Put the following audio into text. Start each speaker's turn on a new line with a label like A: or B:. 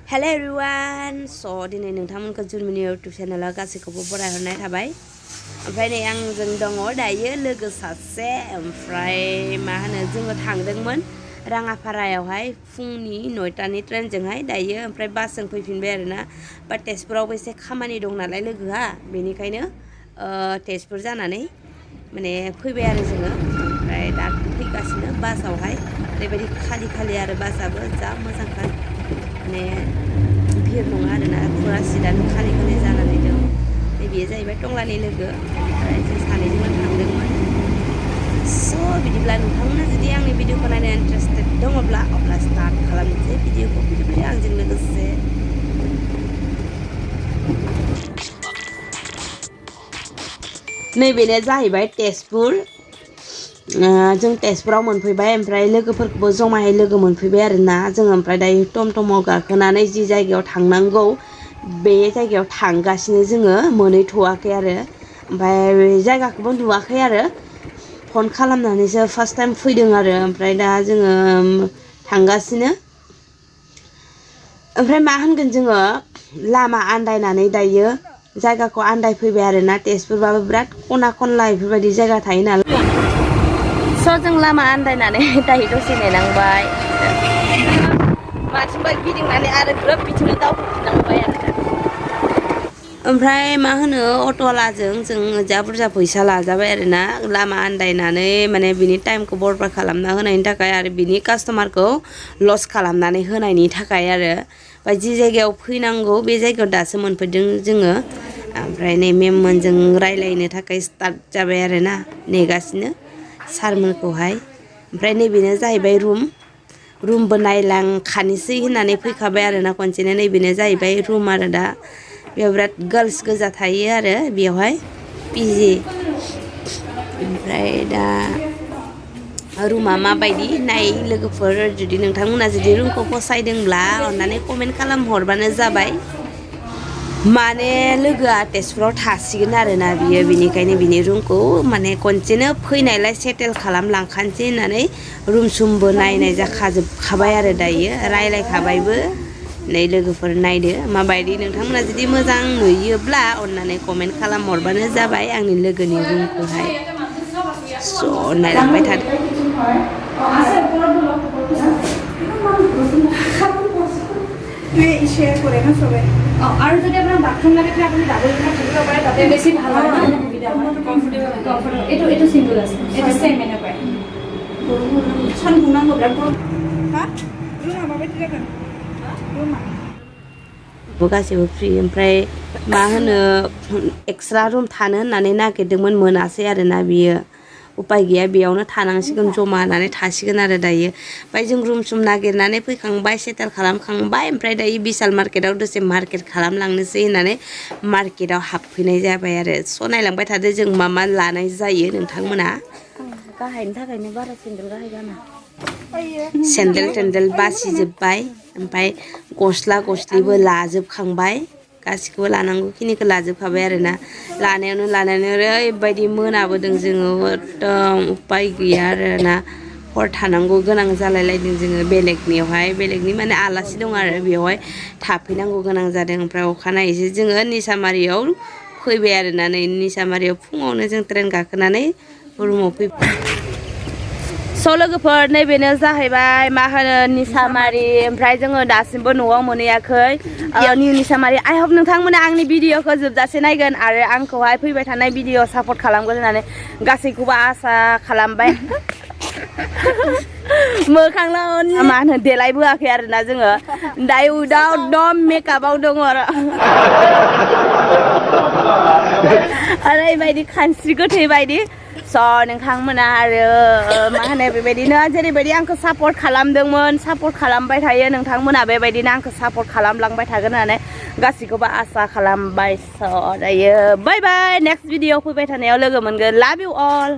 A: Hello everyone, so दिनै नोंथांमोनखौ जुनमिनि YouTube चेनेलाव गासैखौबो बरायहरनाय थाबाय। ओमफ्राय नै आंजों दङ दायो लोगो सासे ओमफ्राय मा होनो जोङो थांदोंमोन राङापारायावहाय फुंनि 9टानि ट्रेनजोंहाय दायो ओमफ्राय बासजों फैफिनबाय आरोना बाट तेजपुरावबो एसे खामानि दं नालाय लोगोहा बेनिखायनो तेजपुर जानानै माने फैबाय आरो जोङो ओमफ्राय दा फैगासिनो बासावहाय ओरैबायदि खालि आरो बासाबो जा मोजांखा माने भिर नङा आरोना फुरा सिटानो खालि जानानै दं बेयो जाहैबाय टंलानि लोगो ओमफ्राय जों सानैजोंनो थांदोंमोन स' बिदिब्ला नोंथांमोना जुदि आंनि भिडिअखौ नायनो इन्टारेस्टेड दङब्ला अब्ला स्टार्ट खालामनोसै भिडिअखौ बिदिब्ला आंजों लोगोसे नैबेनो जाहैबाय तेजपुर जों तेजपुराव मोनफैबाय ओमफ्राय लोगोफोरखौबो जमायै लोगो मोनफैबाय आरोना जों ओमफ्राय दायो टमटमाव गाखोनानै जि जायगायाव थांनांगौ बे जायगायाव थांगासिनो जोङो मोनहैथ'वाखै आरो ओमफ्राय जायगाखौबो नुवाखै आरो फन खालामनानैसो फार्स्ट टाइम फैदों आरो ओमफ्राय दा जोङो थांगासिनो ओमफ्राय मा होनगोन जोङो लामा आन्दायनानै दायो जायगाखौ आन्दायफैबाय आरोना तेजपुरबाबो बिराद खना खनला बेफोरबायदि जायगा थायो नालाय स' जों लामा आन्दायनानै दायो दसे नेनांबाय माथिंबा गिदिंनानै आरो ग्रोब बिथिंनो दावखोफिननांबाय आरो ओमफ्राय मा होनो अट'वालाजों जों जा बुरजा फैसा लाजाबाय आरोना लामा आन्दायनानै माने बिनि टाइमखौ बरबाद खालामना होनायनि थाखाय आरो बिनि कास्टमारखौ लस खालामनानै होनायनि थाखाय आरो ओमफ्राय जि जायगायाव फैनांगौ बे जायगायाव दासो मोनफैदों जोङो ओमफ्राय नै मेममोनजों रायलायनो थाखाय स्टार्ट जाबाय आरोना नेगासिनो सारमोनखौहाय ओमफ्राय नैबेनो जाहैबाय रुमबो नायलांखानोसै होननानै फैखाबाय आरोना खनसेनो नैबेनो जाहैबाय रुम आरो दा बेयाव बिराद गार्ल्स गोजा थायो आरो बेवहाय पिजि ओमफ्राय दा रुमा माबायदि नाय लोगोफोर जुदि नोंथांमोना जुदि रुमखौ फसायदोंब्ला अननानै कमेन्ट खालामहरबानो जाबाय माने लोगोआ तेजपुराव थासिगोन आरोना बियो बिनिखायनो बिनि रुमखौ माने खनसेनो फैनायलाय सेटेल खालामलांखानोसै होननानै रुम सुमबो नायनाय जाखाजोबखाबाय आरो दायो रायलायखाबायबो नै लोगोफोर नायदो माबायदि नोंथांमोना जुदि मोजां नुयोब्ला अननानै कमेन्ट खालामहरबानो जाबाय आंनि लोगोनि रुमखौहाय स' नायलांबाय थादो
B: शेयर करे ना সবে আর যদি আপনার বাথরুম লাগে তাহলে আপনি ডাবল রুম থাকতে পারে তাতে বেশি ভালো হয় সুবিধা হয় কমফোর্টেবল এটা সিম্পল আছে এটা সেম মেনে পায় सान बुंनांगौ बिराद हा रुमा माबायदि जागोन रुमा
A: गासैबो फ्रि ओमफ्राय मा होनो एक्सट्रा रुम थानो होननानै नागिरदोंमोन मोनासै आरोना बियो उपाय गैया बेयावनो थानांसिगोन जमा होनानै थासिगोन आरो दायो ओमफ्राय जों रुम सुम नागिरनानै फैखांबाय सेटेल खालामखांबाय ओमफ्राय दायो बिशाल मार्केटाव दसे मार्केट खालामलांनोसै होननानै मार्केटाव हाबफैनाय जाबाय आरो स' नायलांबाय थादो जों मा लानाय जायो नोंथांमोना गाहायनि थाखायनो बारा सेन्देल गाहाय गाना सेन्देल टेन्देल बासिजोब्बाय ओमफ्राय गस्ला गस्लिबो लाजोबखांबाय गासिखौबो लानांगौखिनिखौ लाजोबखाबाय आरोना लानायावनो ओरैबायदि मोनाबोदों जोङो एकदम उपाय गैया आरोना हर थानांगौ गोनां जालायलायदों जोङो बेलेगनि माने आलासि दं आरो बेवहाय थाफैनांगौ गोनां जादों ओमफ्राय अखानायैसो जोङो निसामारियाव फैबाय आरोना नै निसामारियाव फुङावनो जों ट्रेन गाखोनानै रुमाव फैबाय स' लोगोफोर नैबेनो जाहैबाय मा होनो निसामारि ओमफ्राय जोङो दासिमबो न'आव मोनहैयाखै निउ निसामारि आइ हप नोंथांमोना आंनि भिडिअखौ जोबजासे नायगोन आरो आंखौहाय फैबाय थानाय भिडिअ सापर्ट खालामगोन होननानै गासैखौबो आसा खालामबाय मोखांल' मा होनो देलायबोआखै आरोना जोङो दायो उइदाउट दम मेकआपआव दङ आरो ओरैबायदि खानस्रि गोथै बायदि स' नोंथांमोना आरो मा होनो बेबायदिनो जेरैबायदि आंखौ सापर्ट खालामदोंमोन सापर्ट खालामबाय थायो नोंथांमोना बेबायदिनो आंखौ सापर्ट खालामलांबाय थागोन होननानै गासैखौबो आसा खालामबाय स' दायो बाय बाय नेक्स्ट भिडिअ फैबाय थानायाव लोगो मोनगोन लाभ इउ अल